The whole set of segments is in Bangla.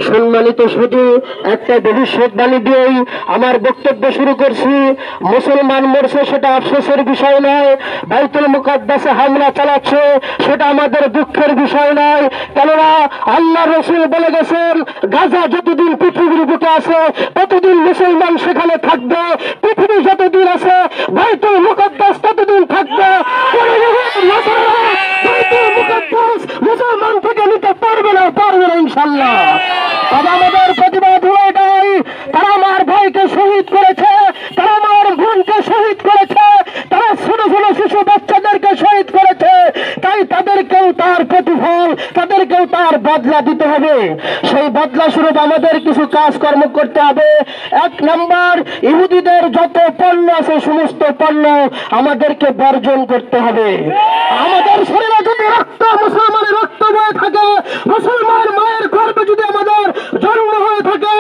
সম্মানিত শুধু একটা ভবিষ্যৎবাণী দিয়েই আমার বক্তব্য শুরু করছি। মুসলমান মরছে সেটা আফসোসের বিষয় নয়, বাইতুল মুকাদ্দাসে হামলা চালাচ্ছে সেটা আমাদের দুঃখের বিষয় নয়। কেননা আল্লাহ রসুল বলে গেছেন, গাজা যতদিন পৃথিবীর বুকে আছে ততদিন মুসলমান সেখানে থাকবে, পৃথিবী যতদিন আছে বাইতুল মুকাদ্দাস ততদিন থাকবে। বাইতুল মুকাদ্দাস মুসলমান থেকে নিতে পারবে না ইনশাল্লাহ। তবে আমাদের প্রতিবাদ হলো এটাই, তারা আমার ভাইকে শহীদ করেছে, তারা আমার বোনকে শহীদ করেছে, তারা ছোট ছোট শিশু বাচ্চাদেরকে শহীদ করেছে, তাই তাদেরকেও তার প্রতিফল, তাদেরকেও তার বদলা দিতে হবে। সেই বদলা স্বরূপ আমাদের কিছু কাজকর্ম করতে হবে। এক নাম্বার, ইহুদিদের যত পণ্য আছে সমস্ত পণ্য আমাদেরকে বর্জন করতে হবে। আমাদের শরীরে যদি রক্ত, মুসলমানের রক্ত বয়ে থাকে, মুসলমান মায়ের গর্ভে যদি আমাদের জন্ম হয়ে থাকে,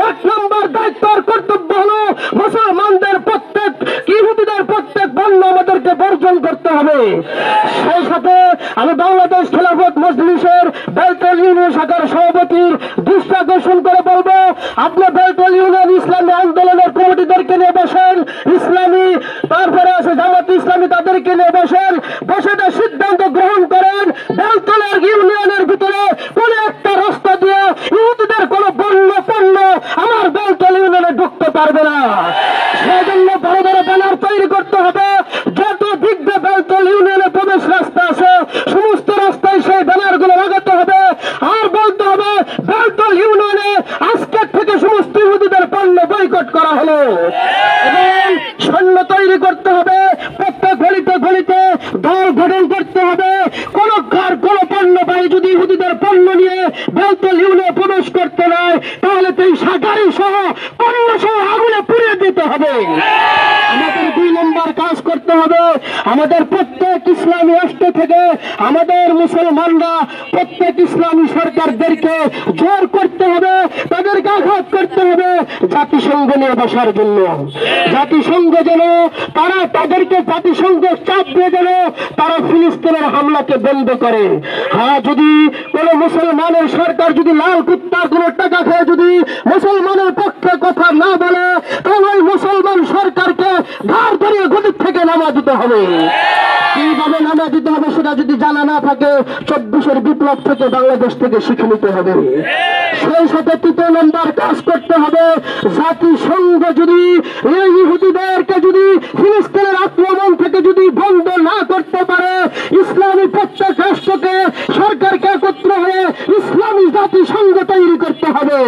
এক নম্বর দায়িত্ব আর কর্তব্য হলো মুসলমানদের প্রত্যেক, ইহুদিদের প্রত্যেক পণ্য আমাদেরকে বর্জন করতে হবে। সেই সাথে আমি বাংলাদেশ খেলাফত মজলিসের বেলতল ইউনিয়ন শাখার সভাপতির দৃষ্টি আকর্ষণ করে বলবো, আপনি বেলতল ইউনিয়ন ইসলামী আন্দোলনের কমিটিদেরকে নিয়ে বসেন, ইসলামী তারপরে আছে জামাত ইসলামী, তাদেরকে নিয়ে বসেন, বসে সিদ্ধান্ত গ্রহণ করেন বেলতলের ইউনিয়নের ভিতরে কোন একটা রাস্তা দিয়ে ইহুদিদের কোন পণ্য আমার বেলতল ইউনিয়নে ঢুকতে পারবে না। সেই জন্য বড় বড় ব্যানার তৈরি করতে হবে। যত দিক দিয়ে বেলতল ইউনিয়নে প্রবেশ রাস্তা আছে সমস্ত রাস্তায় সেই ব্যানার গুলো লাগাতে হবে। আর বলতে হবে বেলতল ইউনিয়নে আজকের থেকে সমস্ত ইহুদিদের পণ্য বয়কট করা হলো। এবং সৈন্য তৈরি করতে হবে, প্রত্যেক গলিতে গলিতে দল গঠন করতে হবে। কোন পণ্য বাড়ি যদি ইহুদিদের পণ্য নিয়ে বেলতল ইউনিয়নে প্রবেশ করতে নাই, তাহলে এই গাড়ি সহ পণ্য সহ আগুনে পুড়িয়ে দিতে হবে। আমাদের 2 নম্বর কাজ করতে হবে, আমাদের প্রত্যেক ইসলামী রাষ্ট্র থেকে আমাদের মুসলমানরা প্রত্যেক ইসলামী সরকারদেরকে জোর করতে হবে, তাদেরকে আঘাত করতে হবে জাতিসংঘ নিয়ে বসার জন্য। জাতিসংঘ যেন তারা তাদেরকে জাতিসংঘ চাপ দিয়ে যেন তারা ফিলিস্তিনের হামলাকে বন্ধ করে। হ্যাঁ, যদি কোন মুসলমানের সরকার যদি লাল কুত্তার কোন টাকা খেয়ে যদি মুসলমানের পক্ষে কথা না বলে, তাহলে ওই মুসলমান সরকারকে ঘাড় ধরিয়ে গদির থেকে নামা দিতে হবে। কিভাবে নামা দিতে হবে সেটা যদি জানা না থাকে, 24-এর বিপ্লব থেকে বাংলাদেশ থেকে শিখে নিতে হবে। সেই সাথে 3 নম্বর কাজ করতে হবে, জাতিসংঘ যদি এই ইহুদিদেরকে যদি ফিলিস্তিনের আক্রমণ থেকে যদি বন্ধ না করতে পারে, ইসলামী প্রত্যেক রাষ্ট্রকে সরকারকে একত্র হয়ে ইসলামী জাতিসংঘ তৈরি করতে হবে।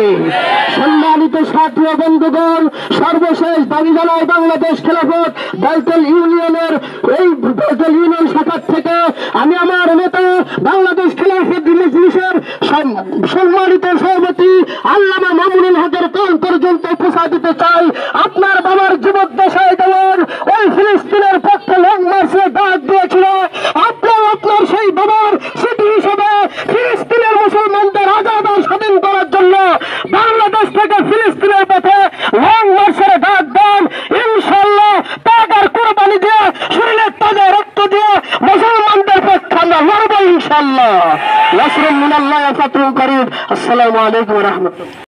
সম্মানিত সাথী ও বন্ধুগণ, সর্বশেষ দাবি জানাই বাংলাদেশ খেলাফত বেলতল ইউনিয়নের এই বেলতল ইউনিয়ন শাখার থেকে আমি আমার নেতা বাংলাদেশ খেলাফত মজলিসের সম্মানিত সভাপতি আল্লামা মামুনুল হকের কান পর্যন্ত পৌঁছা দিতে চাই, আপনার বাবার জীবদ্দশায় যেমন ওই ফিলিস্তিনের পক্ষে লং মার্চে ডাক দিয়েছিল, আপনার সেই বাবার স্মৃতি হিসেবে ফিলিস্তিনের মুসলমানদের আজাদ ও স্বাধীন করার জন্য বাংলাদেশ থেকে ফিলিস্তিনের পথে লং মার্চের ডাক দেন। ইনশাআল্লাহ ত্যাগ আর কোরবানি দিয়ে, শরীরের তাজা রক্ত দিয়ে মুসলমানদের পক্ষে আমরা লড়বো ইনশাআল্লাহ। নাসরুন মিনাল্লাহি ওয়া ফাতহুন করিব। আসসালামু আলাইকুম ওয়া রাহমাতুল্লাহ।